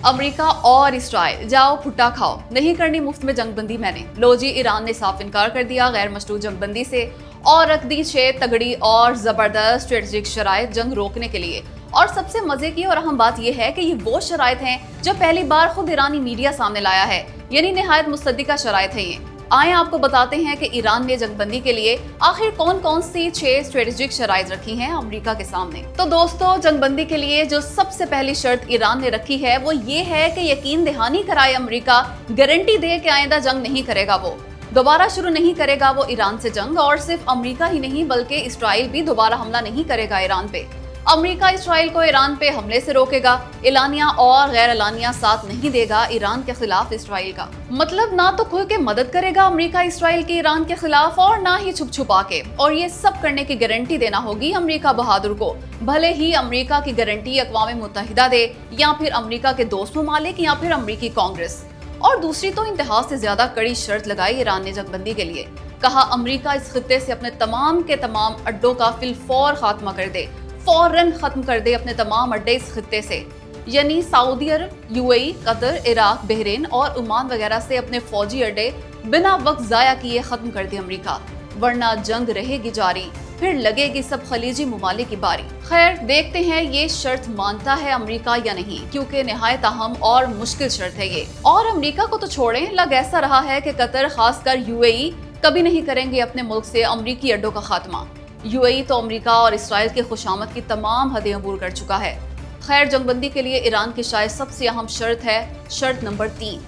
امریکہ اور اسرائیل جاؤ پھٹا کھاؤ، نہیں کرنی مفت میں جنگ بندی میں نے۔ لو جی، ایران نے صاف انکار کر دیا غیر مشروط جنگ بندی سے اور رکھ دی 6 تگڑی اور زبردست اسٹریٹجک شرائط جنگ روکنے کے لیے۔ اور سب سے مزے کی اور اہم بات یہ ہے کہ یہ وہ شرائط ہیں جو پہلی بار خود ایرانی میڈیا سامنے لایا ہے، یعنی نہایت مصدقہ شرائط ہیں یہ۔ آئیں آپ کو بتاتے ہیں کہ ایران نے جنگ بندی کے لیے آخر کون کون سی 6 اسٹریٹجک شرائط رکھی ہیں امریکہ کے سامنے۔ تو دوستو، جنگ بندی کے لیے جو سب سے پہلی شرط ایران نے رکھی ہے وہ یہ ہے کہ یقین دہانی کرائے امریکہ، گارنٹی دے کہ آئندہ جنگ نہیں کرے گا، وہ دوبارہ شروع نہیں کرے گا وہ ایران سے جنگ، اور صرف امریکہ ہی نہیں بلکہ اسرائیل بھی دوبارہ حملہ نہیں کرے گا ایران پہ۔ امریکہ اسرائیل کو ایران پہ حملے سے روکے گا، اعلانیہ اور غیر اعلانیہ ساتھ نہیں دے گا ایران کے خلاف اسرائیل کا۔ مطلب نہ تو کھل کے مدد کرے گا امریکہ اسرائیل کی ایران کے خلاف، اور نہ ہی چھپ چھپا کے، اور یہ سب کرنے کی گارنٹی دینا ہوگی امریکہ بہادر کو، بھلے ہی امریکہ کی گارنٹی اقوام متحدہ دے یا پھر امریکہ کے دوست ممالک یا پھر امریکی کانگریس۔ اور دوسری تو انتہا سے زیادہ کڑی شرط لگائی ایران نے جنگ بندی کے لیے، کہا امریکہ اس خطے سے اپنے تمام کے تمام اڈوں کا فی الفور خاتمہ کر دے، فوراً ختم کر دے اپنے تمام اڈے اس خطے سے، یعنی سعودی عرب، UAE، قطر، عراق، بحرین اور عمان وغیرہ سے اپنے فوجی اڈے بنا وقت ضائع کیے ختم کر دے امریکہ، ورنہ جنگ رہے گی جاری، پھر لگے گی سب خلیجی ممالک کی باری۔ خیر، دیکھتے ہیں یہ شرط مانتا ہے امریکہ یا نہیں، کیونکہ نہایت اہم اور مشکل شرط ہے یہ۔ اور امریکہ کو تو چھوڑیں، لگ ایسا رہا ہے کہ قطر، خاص کر UAE کبھی نہیں کریں گے اپنے ملک سے امریکی اڈوں کا خاتمہ۔ UAE تو امریکہ اور اسرائیل کی خوشامد کی تمام حدیں عبور کر چکا ہے۔ خیر، جنگ بندی کے لیے ایران کی شاید سب سے اہم شرط ہے شرط نمبر 3۔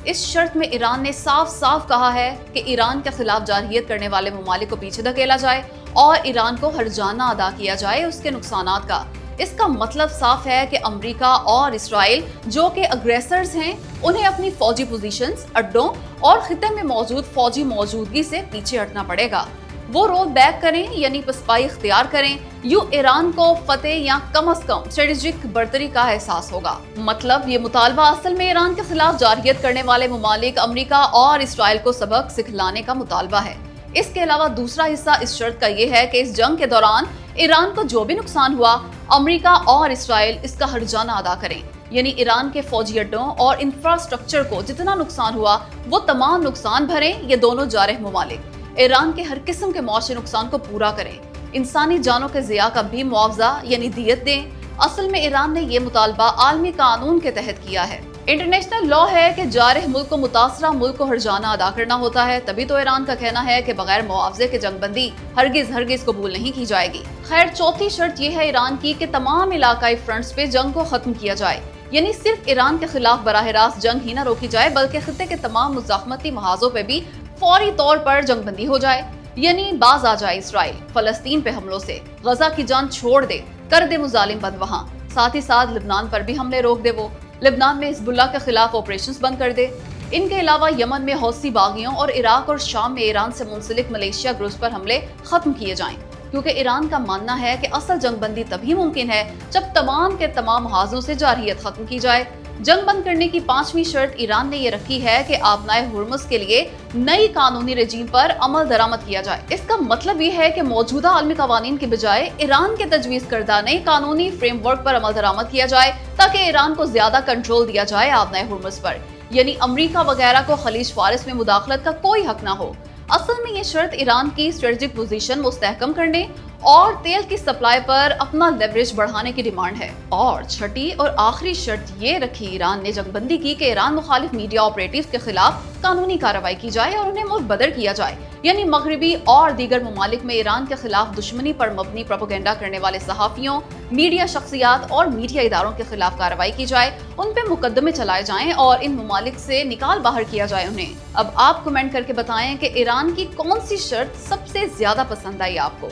اس شرط میں ایران نے صاف صاف کہا ہے کہ ایران کے خلاف جارحیت کرنے والے ممالک کو پیچھے دھکیلا جائے اور ایران کو ہرجانہ ادا کیا جائے اس کے نقصانات کا۔ اس کا مطلب صاف ہے کہ امریکہ اور اسرائیل جو کہ اگریسرز ہیں، انہیں اپنی فوجی پوزیشنز، اڈوں اور خطے میں موجود فوجی موجودگی سے پیچھے ہٹنا پڑے گا۔ وہ رول بیک کریں، یعنی پسپائی اختیار کریں، یوں ایران کو فتح یا کم از کم اسٹریٹجک برتری کا احساس ہوگا۔ مطلب یہ مطالبہ اصل میں ایران کے خلاف جارحیت کرنے والے ممالک امریکہ اور اسرائیل کو سبق سکھلانے کا مطالبہ ہے۔ اس کے علاوہ دوسرا حصہ اس شرط کا یہ ہے کہ اس جنگ کے دوران ایران کو جو بھی نقصان ہوا، امریکہ اور اسرائیل اس کا ہرجانہ ادا کریں، یعنی ایران کے فوجی اڈوں اور انفراسٹرکچر کو جتنا نقصان ہوا وہ تمام نقصان بھریں یہ دونوں جارح ممالک، ایران کے ہر قسم کے معاشی نقصان کو پورا کریں، انسانی جانوں کے ضیاع کا بھی معاوضہ یعنی دیت دیں۔ اصل میں ایران نے یہ مطالبہ عالمی قانون کے تحت کیا ہے۔ انٹرنیشنل لا ہے کہ جارح ملک کو متاثرہ ملک کو ہرجانہ ادا کرنا ہوتا ہے، تبھی تو ایران کا کہنا ہے کہ بغیر معاوضے کے جنگ بندی ہرگز قبول نہیں کی جائے گی۔ خیر، چوتھی شرط یہ ہے ایران کی کہ تمام علاقائی فرنٹس پہ جنگ کو ختم کیا جائے، یعنی صرف ایران کے خلاف براہ راست جنگ ہی نہ روکی جائے بلکہ خطے کے تمام مزاحمتی محاذوں پہ بھی فوری طور پر جنگ بندی ہو جائے، یعنی باز آ جائے اسرائیل فلسطین پہ حملوں سے، غزہ کی جان چھوڑ دے، کر دے مظالم بند وہاں، ساتھ ہی ساتھ لبنان پر بھی حملے روک دے، وہ لبنان میں حزب اللہ کے خلاف آپریشنز بند کر دے۔ ان کے علاوہ یمن میں حوثی باغیوں اور عراق اور شام میں ایران سے منسلک ملیشیا گروپس پر حملے ختم کیے جائیں، کیونکہ ایران کا ماننا ہے کہ اصل جنگ بندی تبھی ممکن ہے جب تمام کے تمام محاذوں سے جارحیت ختم کی جائے۔ جنگ بند کرنے کی 5ویں شرط ایران نے یہ رکھی ہے کہ آبنائے ہرمز کے لیے نئی قانونی رجیم پر عمل درآمد کیا جائے۔ اس کا مطلب یہ ہے کہ موجودہ عالمی قوانین کے بجائے ایران کے تجویز کردہ نئی قانونی فریم ورک پر عمل درآمد کیا جائے تاکہ ایران کو زیادہ کنٹرول دیا جائے آبنائے ہرمز پر، یعنی امریکہ وغیرہ کو خلیج فارس میں مداخلت کا کوئی حق نہ ہو۔ اصل میں یہ شرط ایران کی اسٹریٹجک پوزیشن مستحکم کرنے اور تیل کی سپلائی پر اپنا لیوریج بڑھانے کی ڈیمانڈ ہے۔ اور چھٹی اور آخری شرط یہ رکھی ایران نے جنگ بندی کی کہ ایران مخالف میڈیا آپریٹیوز کے خلاف قانونی کارروائی کی جائے اور انہیں ملک بدر کیا جائے، یعنی مغربی اور دیگر ممالک میں ایران کے خلاف دشمنی پر مبنی پروپیگنڈا کرنے والے صحافیوں، میڈیا شخصیات اور میڈیا اداروں کے خلاف کارروائی کی جائے، ان پہ مقدمے چلائے جائیں اور ان ممالک سے نکال باہر کیا جائے انہیں۔ اب آپ کمنٹ کر کے بتائیں کہ ایران کی کون سی شرط سب سے زیادہ پسند آئی آپ کو،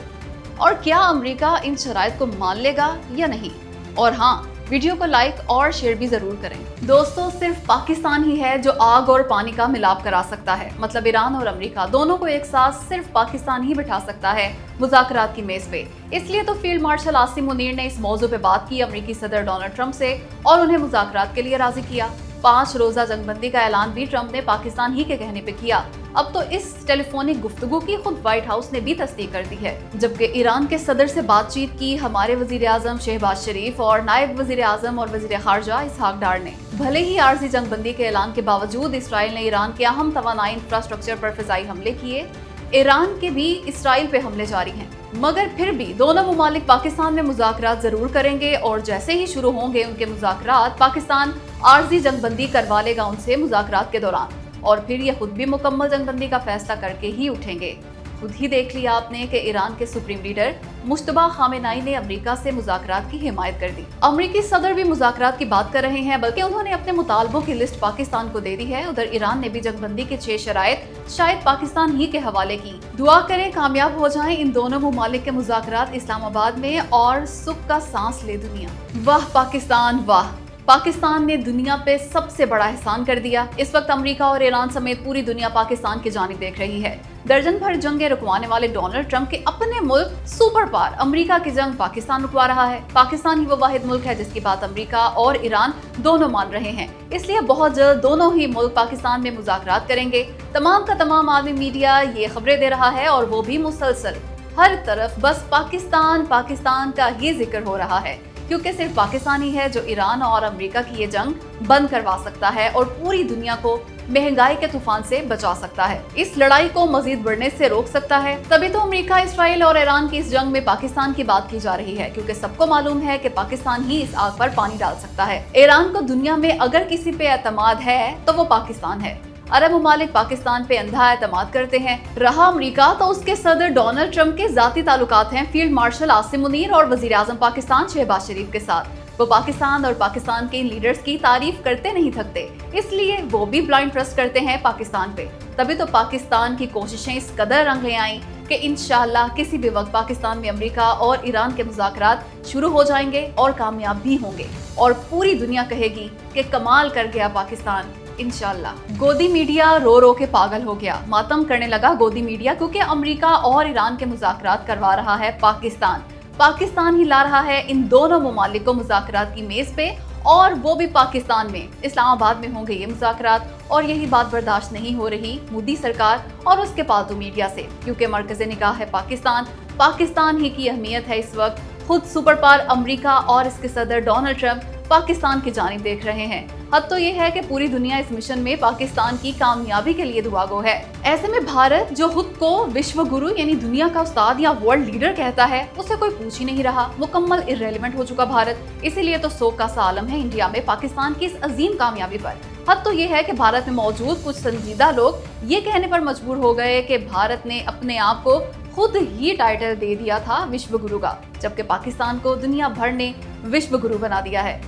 اور کیا امریکہ ان شرائط کو مان لے گا یا نہیں؟ اور ہاں، ویڈیو کو لائک اور شیئر بھی ضرور کریں۔ دوستو، صرف پاکستان ہی ہے جو آگ اور پانی کا ملاپ کرا سکتا ہے، مطلب ایران اور امریکہ دونوں کو ایک ساتھ صرف پاکستان ہی بٹھا سکتا ہے مذاکرات کی میز پہ۔ اس لیے تو فیلڈ مارشل عاصم منیر نے اس موضوع پہ بات کی امریکی صدر ڈونلڈ ٹرمپ سے اور انہیں مذاکرات کے لیے راضی کیا۔ 5 रोजा जंग बंदी का ऐलान भी ट्रंप ने पाकिस्तान ही के कहने पे किया। अब तो इस टेलीफोनिक गुफ्तगू की खुद व्हाइट हाउस ने भी तस्दीक कर दी है। जबकि ईरान के सदर से बातचीत की हमारे वजीर आजम शहबाज शरीफ और नायब वजीर आजम और वजीर खारजा इसहाक डार ने। भले ही आर्जी जंग बंदी के ऐलान के बावजूद इसराइल ने ईरान के अहम तवानाई इंफ्रास्ट्रक्चर पर फिजाई हमले किए, ईरान के भी इसराइल पे हमले जारी हैं, मगर फिर भी दोनों मुमालिक पाकिस्तान में मुज़ाकरात जरूर करेंगे और जैसे ही शुरू होंगे उनके मुज़ाकरात, पाकिस्तान आर्जी जंगबंदी करवा लेगा उनसे मुज़ाकरात के दौरान, और फिर ये खुद भी मुकम्मल जंगबंदी का फैसला करके ही उठेंगे। खुद ही देख लिया आपने कि ईरान के सुप्रीम लीडर मुश्तबा खामेनाई ने अमेरिका से मुज़ाकरात की हिमायत कर दी। अमेरिकी सदर भी मुज़ाकरात की बात कर रहे हैं, बल्कि उन्होंने अपने मुतालबों की लिस्ट पाकिस्तान को दे दी है। उधर ईरान ने भी जंगबंदी के 6 शराइत शायद पाकिस्तान ही के हवाले की। दुआ करें कामयाब हो जाएं इन दोनों मुमालिक के मुज़ाकरात इस्लामाबाद में और सुख का सांस ले दुनिया। वाह पाकिस्तान वाह, पाकिस्तान ने दुनिया पे सबसे बड़ा एहसान कर दिया। इस वक्त अमेरिका और ईरान समेत पूरी दुनिया पाकिस्तान की जानिब देख रही है। दर्जन भर जंगें रुकवाने वाले डोनाल्ड ट्रंप के अपने मुल्क सुपर पावर अमेरिका की जंग पाकिस्तान रुकवा रहा है। पाकिस्तान ही वो वाहिद मुल्क है जिसकी बात अमेरिका और ईरान दोनों मान रहे हैं। इसलिए बहुत जल्द दोनों ही मुल्क पाकिस्तान में मुज़ाकरात करेंगे। तमाम का तमाम आलमी मीडिया ये खबरें दे रहा है और वो भी मुसलसल। हर तरफ बस पाकिस्तान पाकिस्तान का ही जिक्र हो रहा है, क्योंकि सिर्फ पाकिस्तान ही है जो ईरान और अमेरिका की ये जंग बंद करवा सकता है और पूरी दुनिया को महंगाई के तूफान से बचा सकता है। इस लड़ाई को मजीद बढ़ने से रोक सकता है। तभी तो अमेरिका, इसराइल और ईरान की इस जंग में पाकिस्तान की बात की जा रही है, क्योंकि सबको मालूम है कि पाकिस्तान ही इस आग पर पानी डाल सकता है। ईरान को दुनिया में अगर किसी पे एतमाद है तो वो पाकिस्तान है। अरब मुमालिक पाकिस्तान पे अंधा एतमाद करते हैं। रहा अमेरिका तो उसके सदर डोनाल्ड ट्रंप के जाती ताल्लुकात हैं फील्ड मार्शल आसिम मुनीर और वजीर आजम पाकिस्तान शहबाज शरीफ के साथ। वो पाकिस्तान और पाकिस्तान के इन लीडर्स की तारीफ करते नहीं थकते, इसलिए वो भी ब्लाइंड ट्रस्ट करते हैं पाकिस्तान पे। तभी तो पाकिस्तान की कोशिशें इस कदर रंग ले आईं कि इंशाल्लाह किसी भी वक्त पाकिस्तान में अमेरिका और ईरान के मुज़ाकरात शुरू हो जाएंगे और कामयाब भी होंगे, और पूरी दुनिया कहेगी कि कमाल कर गया पाकिस्तान। इंशाल्लाह। गोदी मीडिया रो रो के पागल हो गया, मातम करने लगा गोदी मीडिया, क्योंकि अमेरिका और ईरान के मुज़ाकरात करवा रहा है पाकिस्तान। पाकिस्तान ही ला रहा है इन दोनों मुमालिक को मुज़ाकरात की मेज पे, और वो भी पाकिस्तान में, इस्लामाबाद में होंगे ये मुज़ाकरात। और यही बात बर्दाश्त नहीं हो रही मोदी सरकार और उसके पालतू मीडिया से, क्योंकि मरकज़े निगाह है पाकिस्तान। पाकिस्तान ही की अहमियत है इस वक्त। खुद सुपर पावर अमेरिका और इसके सदर डोनाल्ड ट्रंप पाकिस्तान की जानिब देख रहे हैं। हद तो ये है कि पूरी दुनिया इस मिशन में पाकिस्तान की कामयाबी के लिए दुआगो है। ऐसे में भारत, जो खुद को विश्व गुरु यानी दुनिया का उस्ताद या वर्ल्ड लीडर कहता है, उसे कोई पूछ ही नहीं रहा। मुकम्मल इर्रेलेवेंट हो चुका भारत। इसीलिए तो शोक का सा आलम है इंडिया में पाकिस्तान की इस अजीम कामयाबी पर। हद तो ये है कि भारत में मौजूद कुछ संजीदा लोग ये कहने पर मजबूर हो गए कि भारत ने अपने आप को खुद ही टाइटल दे दिया था विश्व गुरु का, जबकि पाकिस्तान को दुनिया भर ने विश्व गुरु बना दिया है।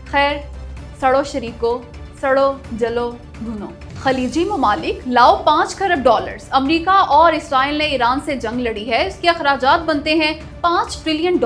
खैर, सड़ो शरीको, सड़ो जलो भुनो। खलीजी ममालिक लाओ 5 खरब डॉलर्स। अमेरिका और इसराइल ने ईरान से जंग लड़ी है, इसके अखराजात बनते हैं $5 ट्रिलियन।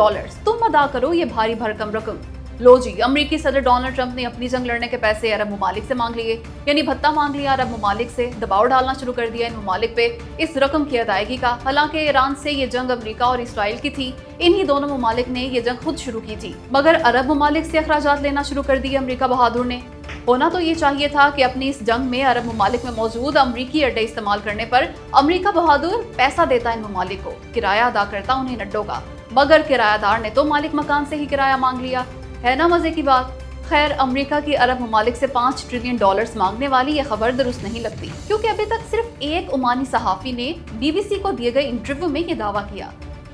तुम अदा करो ये भारी भरकम रकम। लो जी, अमेरिकी सदर डोनाल्ड ट्रंप ने अपनी जंग लड़ने के पैसे अरब मुमालिक से मांग लिए, यानी भत्ता मांग लिया अरब मुमालिक से। दबाव डालना शुरू कर दिया इन मुमालिक पे इस रकम की अदायगी का। हालांकि ईरान से ये जंग अमेरिका और इसराइल की थी, इन्हीं दोनों मुमालिक ने ये जंग खुद शुरू की थी, मगर अरब मुमालिक से अखराजात लेना शुरू कर दिए अमेरिका बहादुर ने। होना तो ये चाहिए था कि अपनी इस जंग में अरब मुमालिक में मौजूद अमरीकी अड्डे इस्तेमाल करने पर अमेरिका बहादुर पैसा देता इन मुमालिक को, किराया अदा करता उन्हें नड्डों का, मगर किरायादार ने तो मालिक मकान से ही किराया मांग लिया। है ना मजे की बात। खैर, अमेरिका की अरब मुमालिक से $5 ट्रिलियन मांगने वाली यह खबर दुरुस्त नहीं लगती, क्योंकि अभी तक सिर्फ एक ओमानी सहाफी ने बीबीसी को दिए गए इंटरव्यू में ये दावा किया।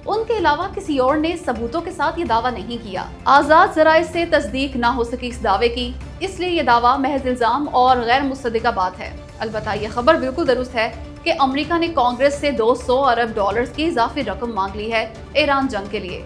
उनके अलावा किसी और ने सबूतों के साथ ये दावा नहीं किया। आजाद जराये से तस्दीक ना हो सकी इस दावे की, इसलिए ये दावा महज इल्जाम और गैर मुस्तदिका बात है। अलबत्ता ये खबर बिल्कुल दुरुस्त है कि अमेरिका ने कांग्रेस से $200 अरब की इजाफी रकम मांग ली है ईरान जंग के लिए।